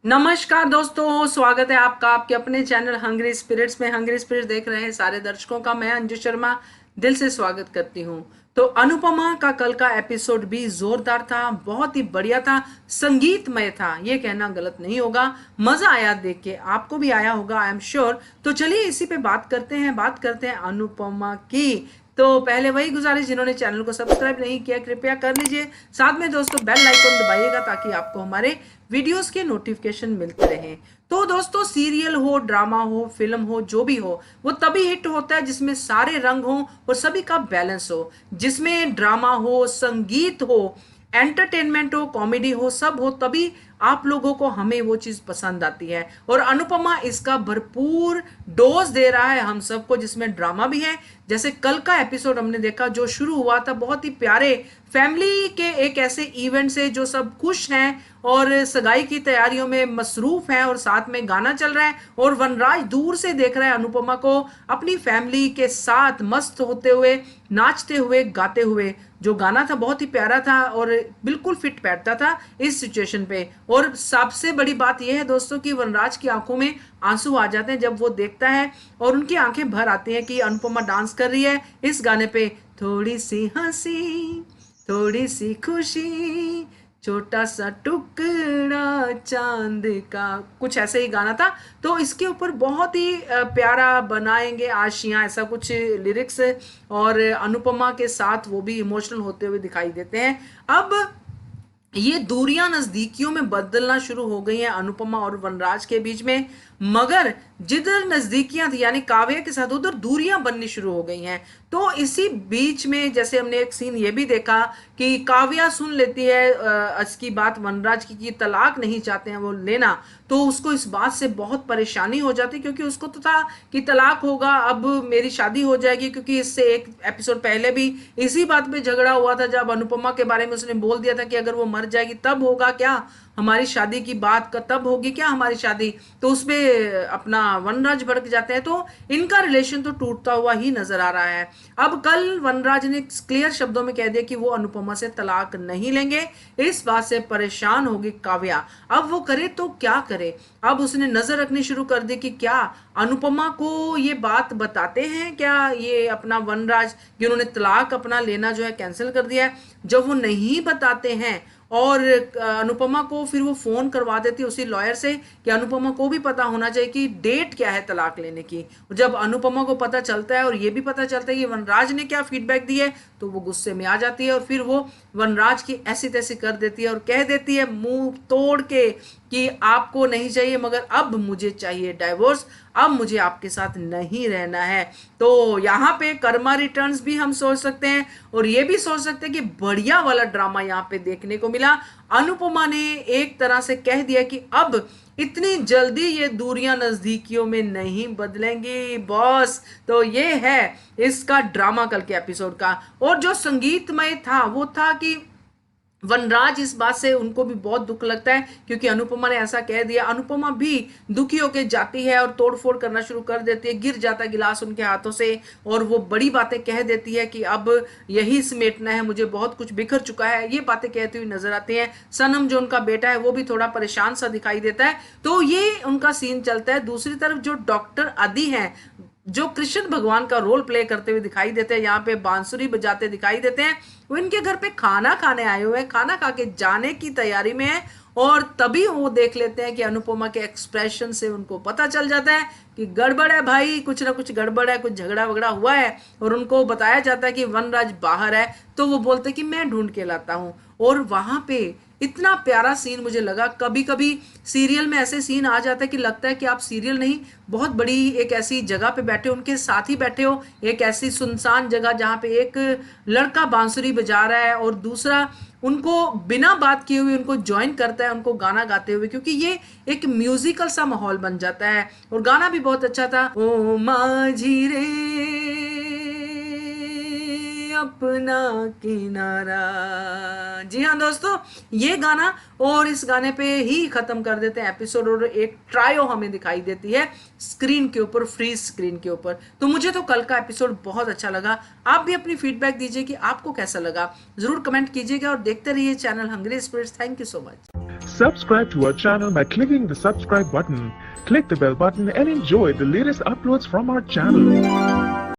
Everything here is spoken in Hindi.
नमस्कार दोस्तों, स्वागत है आपका आपके अपने चैनल हंग्री स्पिरिट्स में। हंग्री स्पिरिट्स देख रहे हैं सारे दर्शकों का मैं अंजू शर्मा दिल से स्वागत करती हूं। तो अनुपमा का कल का एपिसोड भी जोरदार था, बहुत ही बढ़िया था, संगीतमय था, ये कहना गलत नहीं होगा। मजा आया देख के, आपको भी आया होगा आई एम श्योर। तो चलिए इसी पे बात करते हैं अनुपमा की। तो पहले वही गुजारिश, जिन्होंने चैनल को सब्सक्राइब नहीं किया कृपया कर लीजिए। साथ में दोस्तों बेल आइकन दबाइएगा ताकि आपको हमारे वीडियोस के नोटिफिकेशन मिलते रहें। तो दोस्तों सीरियल हो, ड्रामा हो, फिल्म हो, जो भी हो वो तभी हिट होता है जिसमें सारे रंग हो और सभी का बैलेंस हो, जिसमें ड्रामा हो, संगीत हो, एंटरटेनमेंट हो, कॉमेडी हो, सब हो, तभी आप लोगों को हमें वो चीज पसंद आती है। और अनुपमा इसका भरपूर डोज दे रहा है हम सबको, जिसमें ड्रामा भी है। जैसे कल का एपिसोड हमने देखा जो शुरू हुआ था बहुत ही प्यारे फैमिली के एक ऐसे इवेंट से, जो सब खुश हैं और सगाई की तैयारियों में मसरूफ हैं और साथ में गाना चल रहा है और वनराज दूर से देख रहा है अनुपमा को अपनी फैमिली के साथ मस्त होते हुए, नाचते हुए, गाते हुए। जो गाना था बहुत ही प्यारा था और बिल्कुल फिट बैठता था इस सिचुएशन पे। और सबसे बड़ी बात यह है दोस्तों कि वनराज की आंखों में आंसू आ जाते हैं जब वो देखता है और उनकी आंखें भर आती हैं कि अनुपमा डांस कर रही है इस गाने पे। थोड़ी सी हंसी, थोड़ी सी खुशी, छोटा सा टुकड़ा चांद का, कुछ ऐसे ही गाना था। तो इसके ऊपर बहुत ही प्यारा बनाएंगे आशियां, ऐसा कुछ लिरिक्स। और अनुपमा के साथ वो भी इमोशनल होते हुए दिखाई देते हैं। अब ये दूरियां नजदीकियों में बदलना शुरू हो गई हैं अनुपमा और वनराज के बीच में, मगर जिधर नजदीकियां थी यानी काव्या के साथ, उधर दूरियां बननी शुरू हो गई हैं। तो इसी बीच में जैसे हमने एक सीन ये भी देखा कि काव्या सुन लेती है इसकी बात वनराज की कि तलाक नहीं चाहते हैं वो लेना। तो उसको इस बात से बहुत परेशानी हो जाती, क्योंकि उसको तो था कि तलाक होगा, अब मेरी शादी हो जाएगी। क्योंकि इससे एक एपिसोड पहले भी इसी बात पे झगड़ा हुआ था, जब अनुपमा के बारे में उसने बोल दिया था कि अगर वो मर जाएगी तब होगा क्या हमारी शादी की बात, का तब होगी क्या हमारी शादी। तो उसमें अपना वनराज भड़क जाते हैं। तो इनका रिलेशन तो टूटता हुआ ही नजर आ रहा है। अब कल वनराज ने क्लियर शब्दों में कह दिया कि वो अनुपमा से तलाक नहीं लेंगे। इस बात से परेशान होगी काव्या। अब वो करे तो क्या करे। अब उसने नजर रखनी शुरू कर दी कि क्या अनुपमा को ये बात बताते हैं क्या ये अपना वनराज कि उन्होंने तलाक अपना लेना जो है कैंसिल कर दिया है। जब वो नहीं बताते हैं और अनुपमा को फिर वो फोन करवा देती है उसी लॉयर से कि अनुपमा को भी पता होना चाहिए कि डेट क्या है तलाक लेने की। जब अनुपमा को पता चलता है और ये भी पता चलता है कि वनराज ने क्या फीडबैक दी है, तो वो गुस्से में आ जाती है और फिर वो वनराज की ऐसी तैसी कर देती है और कह देती है मुंह तोड़ के कि आपको नहीं चाहिए मगर अब मुझे चाहिए डाइवोर्स, अब मुझे आपके साथ नहीं रहना है। तो यहाँ पे कर्मा रिटर्न्स भी हम सोच सकते हैं और ये भी सोच सकते हैं कि बढ़िया वाला ड्रामा यहाँ पे देखने को मिला। अनुपमा ने एक तरह से कह दिया कि अब इतनी जल्दी ये दूरियां नजदीकियों में नहीं बदलेंगी बॉस। तो ये है इसका ड्रामा कल के एपिसोड का। और जो संगीतमय था वो था कि वनराज इस बात से उनको भी बहुत दुख लगता है क्योंकि अनुपमा ने ऐसा कह दिया। अनुपमा भी दुखी होकर जाती है और तोड़फोड़ करना शुरू कर देती है, गिर जाता है गिलास उनके हाथों से और वो बड़ी बातें कह देती है कि अब यही समेटना है, मुझे बहुत कुछ बिखर चुका है, ये बातें कहती हुई नजर आती हैं। सनम जो उनका बेटा है वो भी थोड़ा परेशान सा दिखाई देता है। तो ये उनका सीन चलता है। दूसरी तरफ जो डॉक्टर आदि हैं, जो कृष्ण भगवान का रोल प्ले करते हुए दिखाई देते हैं, यहाँ पे बांसुरी बजाते दिखाई देते हैं, वो इनके घर पे खाना खाने आए हुए हैं, खाना खा के जाने की तैयारी में है। और तभी वो देख लेते हैं कि अनुपमा के एक्सप्रेशन से उनको पता चल जाता है कि गड़बड़ है भाई, कुछ ना कुछ गड़बड़ है, कुछ झगड़ा वगड़ा हुआ है। और उनको बताया जाता है कि वनराज बाहर है। तो वो बोलते हैं कि मैं ढूंढ के लाता हूँ। और वहां पे इतना प्यारा सीन मुझे लगा। कभी कभी सीरियल में ऐसे सीन आ जाता है कि लगता है कि आप सीरियल नहीं, बहुत बड़ी एक ऐसी जगह पे बैठे हो, उनके साथ ही बैठे हो, एक ऐसी सुनसान जगह जहाँ पे एक लड़का बांसुरी बजा रहा है और दूसरा उनको बिना बात किए हुए उनको ज्वाइन करता है उनको गाना गाते हुए, क्योंकि ये एक म्यूजिकल सा माहौल बन जाता है। और गाना भी बहुत अच्छा था, ओ माझी रे अपना किनारा। जी हाँ दोस्तों, ये गाना। और इस गाने पे ही खत्म कर देते हैं एपिसोड और एक ट्रायो हमें दिखाई देती है स्क्रीन के ऊपर, फ्री स्क्रीन के ऊपर। तो मुझे तो कल का एपिसोड बहुत अच्छा लगा। आप भी अपनी फीडबैक दीजिए कि आपको कैसा लगा, जरूर कमेंट कीजिएगा और देखते रहिए channel Hungry Spirits. Thank you so much. Subscribe to our channel by clicking the subscribe button. Click the bell button and enjoy the latest uploads from our channel.